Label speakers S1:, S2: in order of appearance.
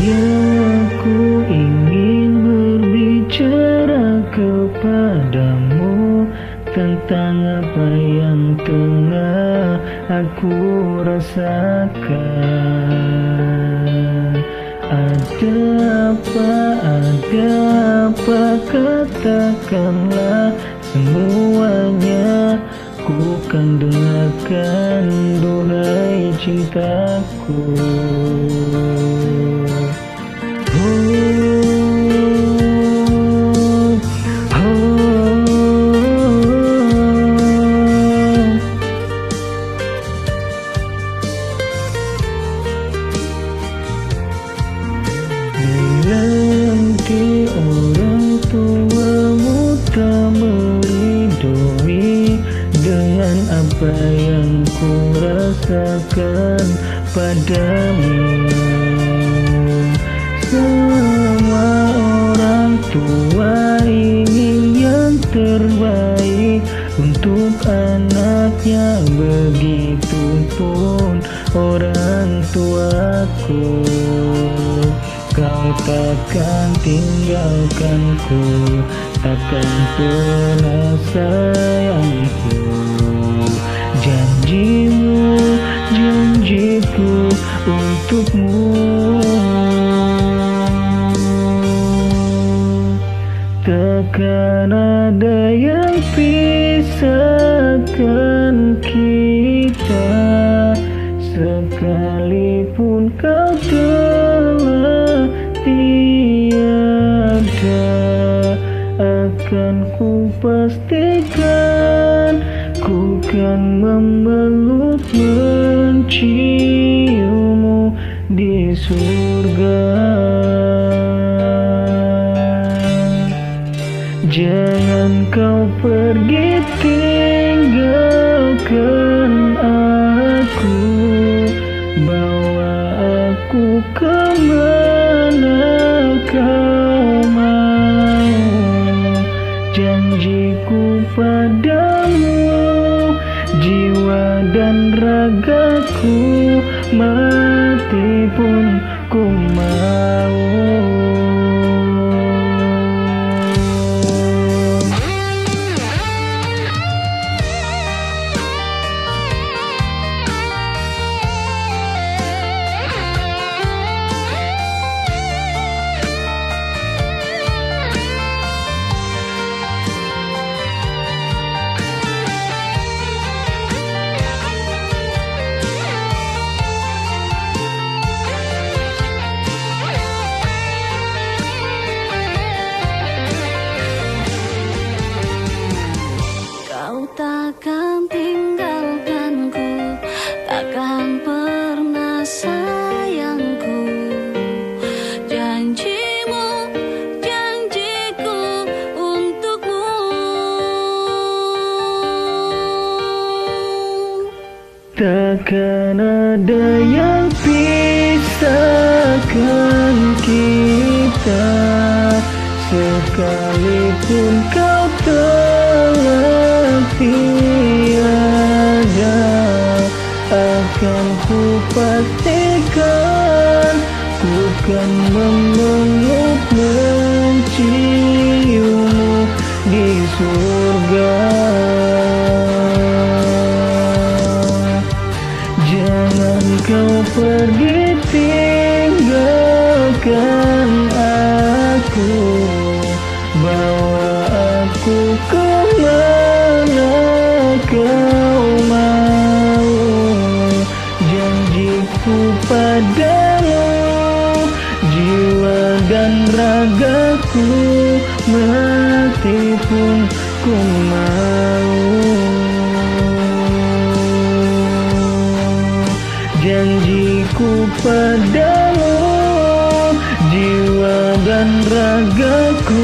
S1: Aku ingin berbicara kepadamu tentang apa yang tengah aku rasakan. Ada apa, katakanlah semuanya. Ku kan dengarkan, duhai cintaku. Nanti orang tuamu tak meridoi dengan apa yang ku rasakan padamu. Semua orang tua ingin yang terbaik untuk anaknya, begitupun orang tuaku. Kau takkan tinggalkanku, takkan pernah sayangku. Janjimu, janjiku untukmu. Takkan ada yang pisahkan kita, sekalipun kau telah tiada. Akan ku pastikan, ku kan memeluk menciummu di surga. Jangan kau pergi tinggalkan aku, bawa aku kemana kau mau. Janjiku padamu, jiwa dan ragaku, mati pun ku mau.
S2: Kau takkan tinggalkanku, takkan pernah sayangku. Janjimu, janjiku untukmu.
S1: Takkan ada yang pisahkan kita, sekalipun kau telah tiada. Akan ku pastikan, ku kan memeluk menciummu di surga. Jangan kau pergi tinggalkan aku, bawa aku kemana kau mau. Janjiku padamu, jiwa dan ragaku, mati pun ku mau. Janjiku padamu, jiwa dan ragaku,